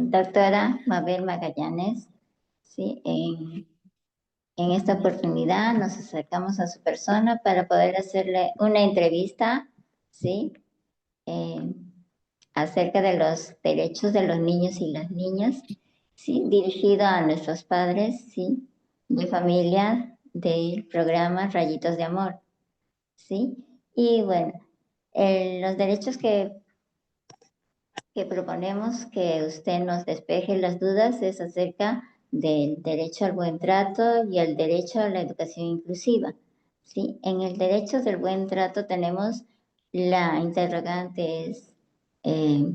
doctora Mabel Magallanes, ¿sí? En esta oportunidad nos acercamos a su persona para poder hacerle una entrevista, ¿sí? Eh, acerca de los derechos de los niños y las niñas, ¿sí? Dirigido a nuestros padres, ¿sí? De familia del programa Rayitos de Amor, ¿sí? Y bueno, los derechos que proponemos que usted nos despeje las dudas es acerca del derecho al buen trato y el derecho a la educación inclusiva. ¿Sí? En el derecho del buen trato tenemos la interrogante es, eh,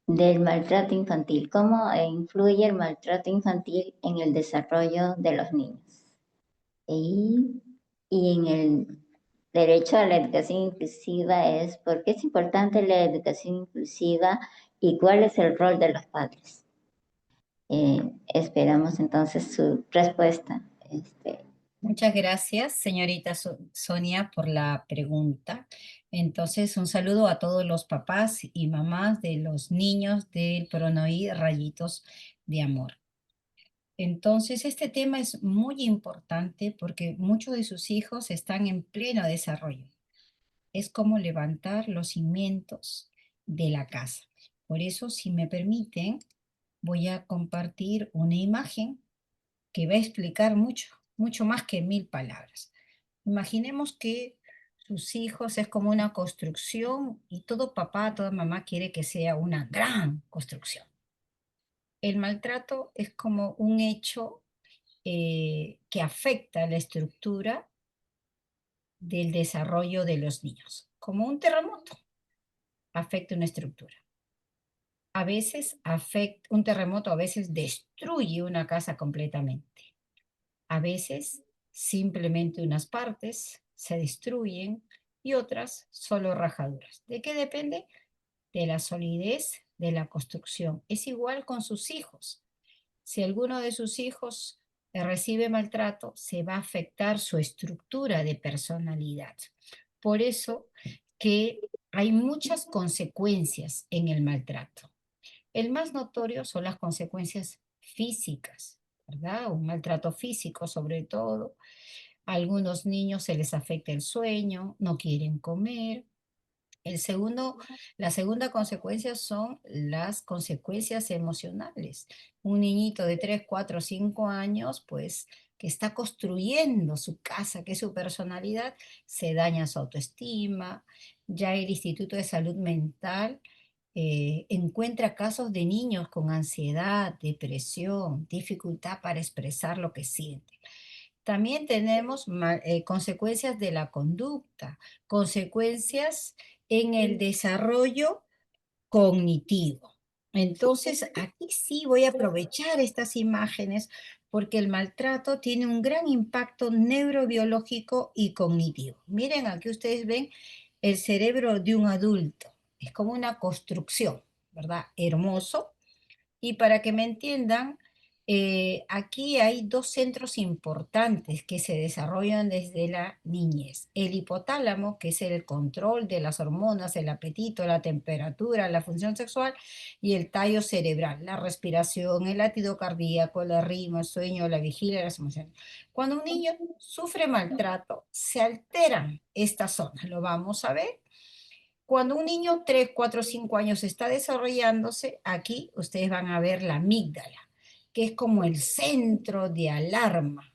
del maltrato infantil. ¿Cómo influye el maltrato infantil en el desarrollo de los niños? Y, y en el derecho a la educación inclusiva es por qué es importante la educación inclusiva y cuál es el rol de los padres. Esperamos entonces su respuesta. Muchas gracias, señorita Sonia, por la pregunta. Entonces, un saludo a todos los papás y mamás de los niños del Pronoí Rayitos de Amor. Entonces, este tema es muy importante porque muchos de sus hijos están en pleno desarrollo. Es como levantar los cimientos de la casa. Por eso, si me permiten, voy a compartir una imagen que va a explicar mucho, mucho más que 1000 palabras. Imaginemos que sus hijos es como una construcción y todo papá, toda mamá quiere que sea una gran construcción. El maltrato es como un hecho que afecta la estructura del desarrollo de los niños, como un terremoto afecta una estructura. A veces afecta, un terremoto a veces destruye una casa completamente. A veces simplemente unas partes se destruyen y otras solo rajaduras. ¿De qué depende? De la solidez de la construcción. Es igual con sus hijos. Si alguno de sus hijos recibe maltrato, se va a afectar su estructura de personalidad. Por eso que hay muchas consecuencias en el maltrato. El más notorio son las consecuencias físicas, ¿verdad? Un maltrato físico sobre todo. A algunos niños se les afecta el sueño, no quieren comer. La segunda consecuencia son las consecuencias emocionales. Un niñito de 3, 4, 5 años, pues que está construyendo su casa, que es su personalidad, se daña su autoestima. Ya el Instituto de Salud Mental encuentra casos de niños con ansiedad, depresión, dificultad para expresar lo que sienten. También tenemos consecuencias de la conducta, consecuencias en el desarrollo cognitivo. Entonces, aquí sí voy a aprovechar estas imágenes porque el maltrato tiene un gran impacto neurobiológico y cognitivo. Miren, aquí ustedes ven el cerebro de un adulto. Es como una construcción, ¿verdad? Hermoso. Y para que me entiendan, aquí hay dos centros importantes que se desarrollan desde la niñez. El hipotálamo, que es el control de las hormonas, el apetito, la temperatura, la función sexual, y el tallo cerebral, la respiración, el latido cardíaco, la rima, el sueño, la vigilia, las emociones. Cuando un niño sufre maltrato, se alteran estas zonas. Lo vamos a ver. Cuando un niño 3, 4, 5 años está desarrollándose, aquí ustedes van a ver la amígdala, que es como el centro de alarma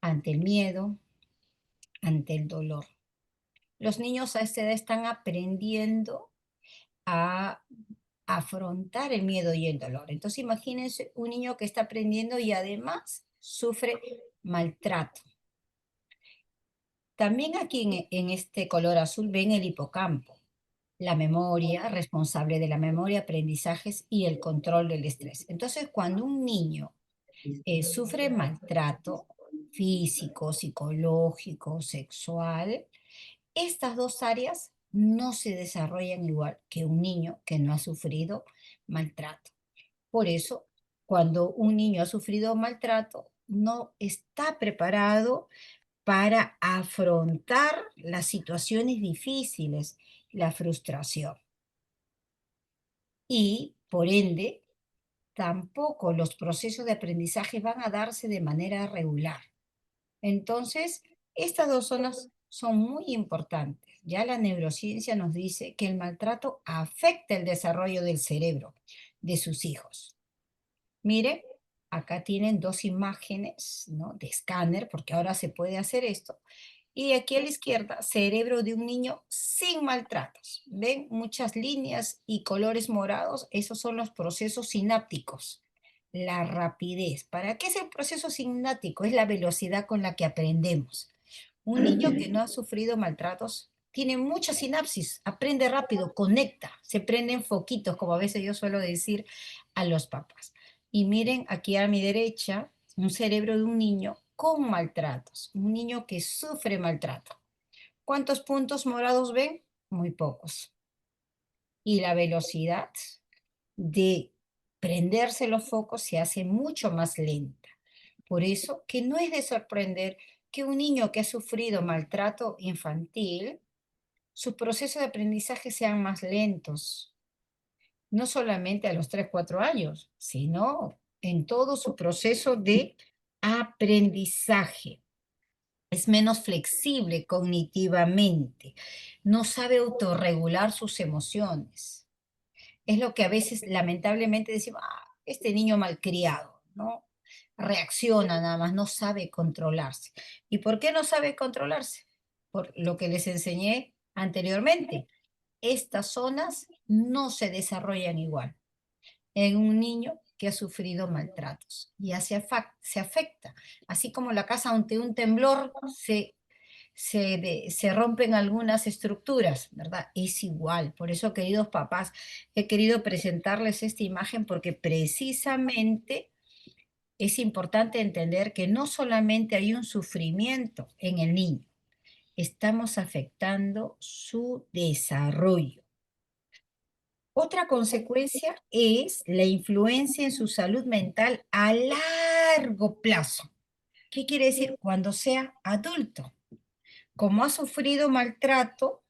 ante el miedo, ante el dolor. Los niños a esta edad están aprendiendo a afrontar el miedo y el dolor. Entonces imagínense un niño que está aprendiendo y además sufre maltrato. También aquí en este color azul ven el hipocampo, la memoria, responsable de la memoria, aprendizajes y el control del estrés. Entonces, cuando un niño sufre maltrato físico, psicológico, sexual, estas dos áreas no se desarrollan igual que un niño que no ha sufrido maltrato. Por eso, cuando un niño ha sufrido maltrato, no está preparado para afrontar las situaciones difíciles, la frustración. y, por ende, tampoco los procesos de aprendizaje van a darse de manera regular. Entonces, estas dos zonas son muy importantes. Ya la neurociencia nos dice que el maltrato afecta el desarrollo del cerebro de sus hijos. Mire, acá tienen dos imágenes, ¿no?, de escáner, porque ahora se puede hacer esto. Y aquí a la izquierda, cerebro de un niño sin maltratos. ¿Ven? Muchas líneas y colores morados. Esos son los procesos sinápticos. La rapidez. ¿Para qué es el proceso sináptico? Es la velocidad con la que aprendemos. Un niño que no ha sufrido maltratos tiene mucha sinapsis, aprende rápido, conecta, se prenden foquitos, como a veces yo suelo decir a los papás. Y miren aquí a mi derecha, un cerebro de un niño con maltratos, un niño que sufre maltrato. ¿Cuántos puntos morados ven? Muy pocos. Y la velocidad de prenderse los focos se hace mucho más lenta. Por eso que no es de sorprender que un niño que ha sufrido maltrato infantil, sus procesos de aprendizaje sean más lentos, no solamente a los 3 4 años, sino en todo su proceso de aprendizaje. Es menos flexible cognitivamente, no sabe autorregular sus emociones. Es lo que a veces lamentablemente decimos: "Ah, este niño malcriado", ¿no? Reacciona nada más, no sabe controlarse. ¿Y por qué no sabe controlarse? Por lo que les enseñé anteriormente. Estas zonas no se desarrollan igual en un niño que ha sufrido maltratos. Ya se afecta. Así como la casa ante un temblor se rompen algunas estructuras, ¿verdad? Es igual. Por eso, queridos papás, he querido presentarles esta imagen porque precisamente es importante entender que no solamente hay un sufrimiento en el niño, estamos afectando su desarrollo. Otra consecuencia es la influencia en su salud mental a largo plazo. ¿Qué quiere decir? Cuando sea adulto. Como ha sufrido maltrato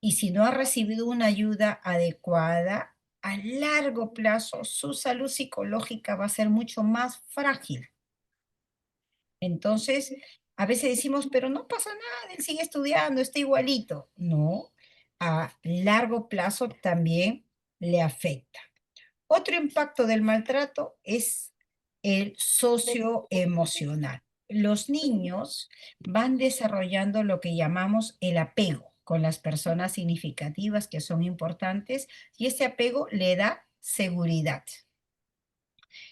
y si no ha recibido una ayuda adecuada, a largo plazo su salud psicológica va a ser mucho más frágil. Entonces, a veces decimos, pero no pasa nada, él sigue estudiando, está igualito. No, a largo plazo también le afecta. Otro impacto del maltrato es el socioemocional. Los niños van desarrollando lo que llamamos el apego con las personas significativas que son importantes y ese apego le da seguridad.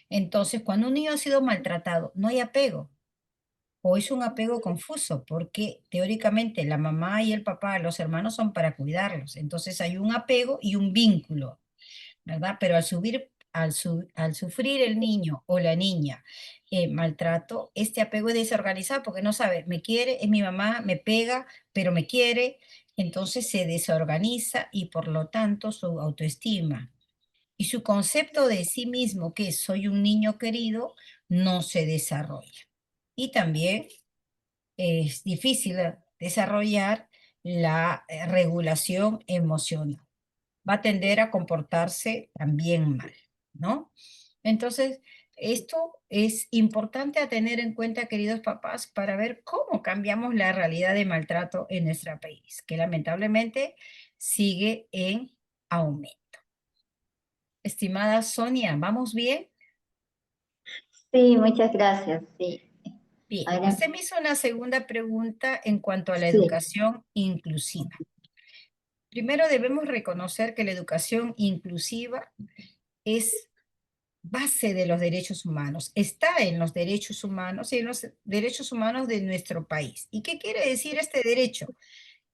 Entonces, cuando un niño ha sido maltratado, no hay apego o es un apego confuso porque teóricamente la mamá y el papá, los hermanos son para cuidarlos. Entonces hay un apego y un vínculo, ¿verdad? Pero al sufrir el niño o la niña maltrato, este apego es desorganizado porque no sabe, me quiere, es mi mamá, me pega, pero me quiere, entonces se desorganiza y por lo tanto su autoestima y su concepto de sí mismo, que es soy un niño querido, no se desarrolla. Y también es difícil desarrollar la regulación emocional, va a tender a comportarse también mal, ¿no? Entonces, esto es importante a tener en cuenta, queridos papás, para ver cómo cambiamos la realidad de maltrato en nuestro país, que lamentablemente sigue en aumento. Estimada Sonia, ¿vamos bien? Sí, muchas gracias. Sí. Bien, Ahora, usted me hizo una segunda pregunta en cuanto a la sí, educación inclusiva. Primero debemos reconocer que la educación inclusiva es base de los derechos humanos, está en los derechos humanos y en los derechos humanos de nuestro país. ¿Y qué quiere decir este derecho?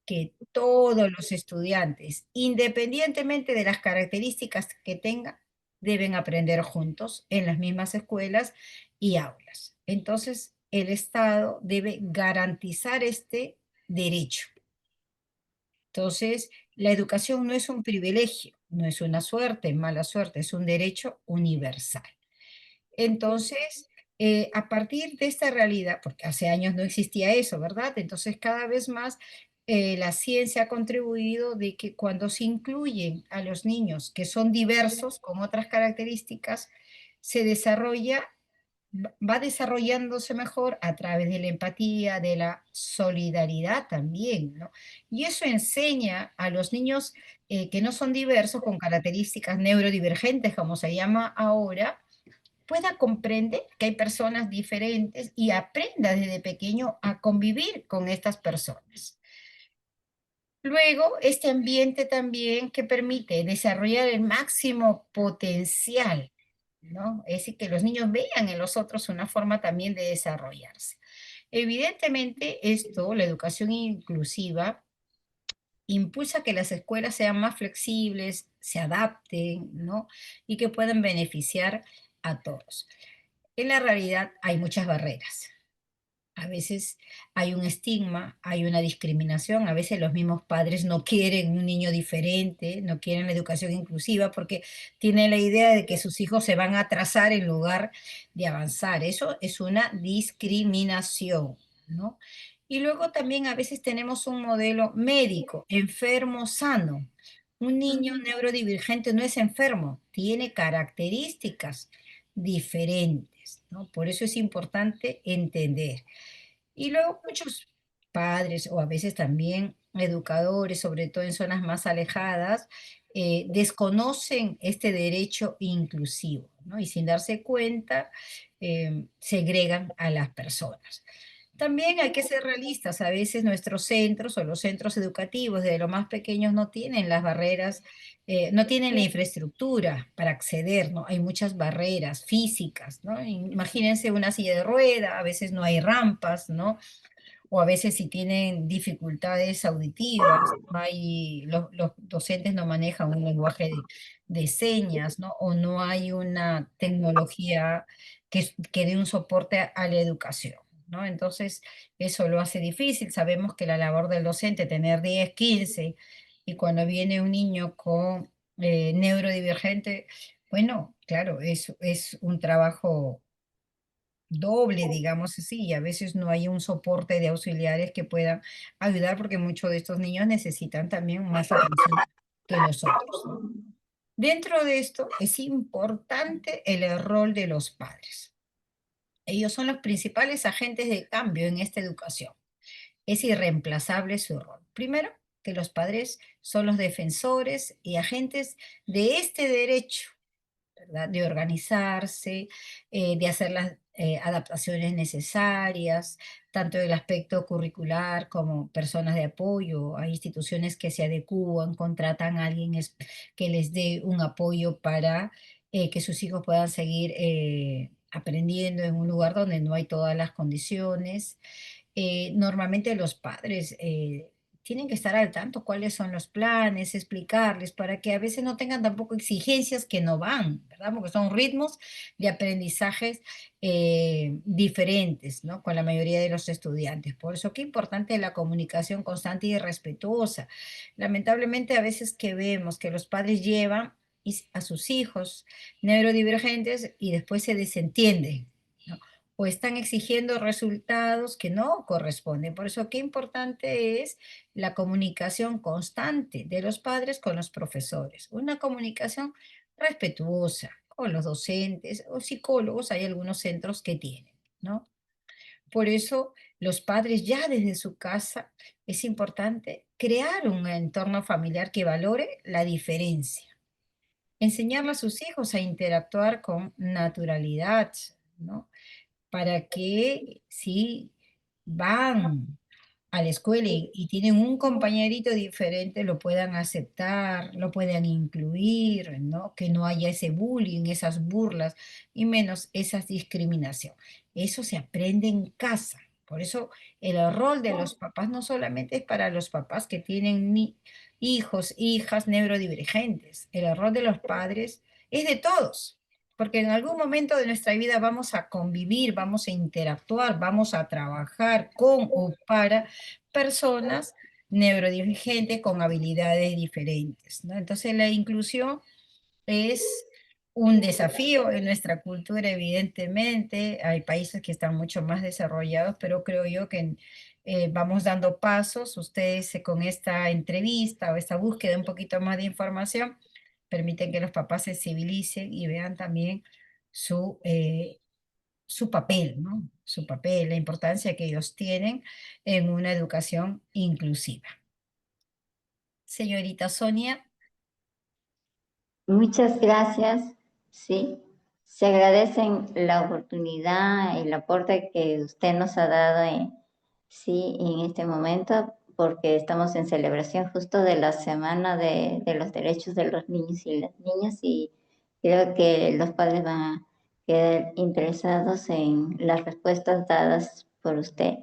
Que todos los estudiantes, independientemente de las características que tengan, deben aprender juntos en las mismas escuelas y aulas. Entonces, el Estado debe garantizar este derecho. Entonces, la educación no es un privilegio, no es una suerte, mala suerte, es un derecho universal. Entonces, a partir de esta realidad, porque hace años no existía eso, ¿verdad? Entonces, cada vez más la ciencia ha contribuido de que cuando se incluyen a los niños que son diversos con otras características, se desarrolla, va desarrollándose mejor a través de la empatía, de la solidaridad también, ¿no? Y eso enseña a los niños que no son diversos, con características neurodivergentes, como se llama ahora, pueda comprender que hay personas diferentes y aprenda desde pequeño a convivir con estas personas. Luego, este ambiente también que permite desarrollar el máximo potencial, ¿no? Es decir, que los niños vean en los otros una forma también de desarrollarse. Evidentemente, esto, la educación inclusiva, impulsa que las escuelas sean más flexibles, se adapten, ¿no? Y que puedan beneficiar a todos. En la realidad hay muchas barreras. A veces hay un estigma, hay una discriminación, a veces los mismos padres no quieren un niño diferente, no quieren la educación inclusiva porque tienen la idea de que sus hijos se van a atrasar en lugar de avanzar. Eso es una discriminación, ¿no? Y luego también a veces tenemos un modelo médico, enfermo, sano. Un niño neurodivergente no es enfermo, tiene características diferentes, ¿no? Por eso es importante entender. Y luego muchos padres o a veces también educadores, sobre todo en zonas más alejadas, desconocen este derecho inclusivo, ¿no? Y sin darse cuenta, segregan a las personas. También hay que ser realistas. A veces nuestros centros o los centros educativos de los más pequeños no tienen las barreras, no tienen la infraestructura para acceder, ¿no? Hay muchas barreras físicas, ¿no? Imagínense una silla de rueda, a veces no hay rampas, ¿no? O a veces si tienen dificultades auditivas, no hay, los docentes no manejan un lenguaje de señas, ¿no? O no hay una tecnología que dé un soporte a la educación, ¿no? Entonces, eso lo hace difícil. Sabemos que la labor del docente, tener 10 15 y cuando viene un niño con neurodivergente, bueno, claro, es un trabajo doble, digamos así, y a veces no hay un soporte de auxiliares que puedan ayudar porque muchos de estos niños necesitan también más atención que nosotros, ¿no? Dentro de esto es importante el rol de los padres. Ellos son los principales agentes de cambio en esta educación. Es irreemplazable su rol. Primero, que los padres son los defensores y agentes de este derecho, ¿verdad? De organizarse, de hacer las adaptaciones necesarias, tanto del aspecto curricular como personas de apoyo. Hay instituciones que se adecúan, contratan a alguien que les dé un apoyo para que sus hijos puedan seguir aprendiendo en un lugar donde no hay todas las condiciones. Normalmente los padres tienen que estar al tanto cuáles son los planes, explicarles para que a veces no tengan tampoco exigencias que no van, ¿verdad? Porque son ritmos de aprendizajes diferentes, ¿no? Con la mayoría de los estudiantes. Por eso qué importante la comunicación constante y respetuosa. Lamentablemente a veces que vemos que los padres llevan a sus hijos neurodivergentes y después se desentienden, ¿no? O están exigiendo resultados que no corresponden. Por eso, qué importante es la comunicación constante de los padres con los profesores. Una comunicación respetuosa con los docentes o psicólogos, hay algunos centros que tienen, ¿no? Por eso, los padres ya desde su casa es importante crear un entorno familiar que valore la diferencia. Enseñarle a sus hijos a interactuar con naturalidad, ¿no? Para que si van a la escuela y tienen un compañerito diferente, lo puedan aceptar, lo puedan incluir, ¿no? Que no haya ese bullying, esas burlas y menos esa discriminación. Eso se aprende en casa. Por eso el rol de los papás no solamente es para los papás que tienen hijos, hijas neurodivergentes. El rol de los padres es de todos, porque en algún momento de nuestra vida vamos a convivir, vamos a interactuar, vamos a trabajar con o para personas neurodivergentes con habilidades diferentes, ¿no? Entonces la inclusión es un desafío en nuestra cultura, evidentemente. Hay países que están mucho más desarrollados, pero creo yo que vamos dando pasos. Ustedes con esta entrevista o esta búsqueda de un poquito más de información permiten que los papás se civilicen y vean también su papel, ¿no? Su papel, la importancia que ellos tienen en una educación inclusiva. Señorita Sonia, Muchas gracias, sí. Se agradecen la oportunidad, el aporte que usted nos ha dado sí, en este momento, porque estamos en celebración justo de la Semana de los Derechos de los Niños y las Niñas y creo que los padres van a quedar interesados en las respuestas dadas por usted,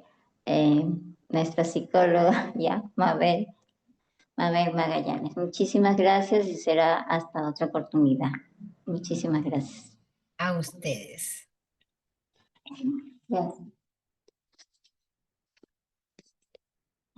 nuestra psicóloga, ya, Mabel Magallanes. Muchísimas gracias y será hasta otra oportunidad. Muchísimas gracias. a ustedes. Gracias.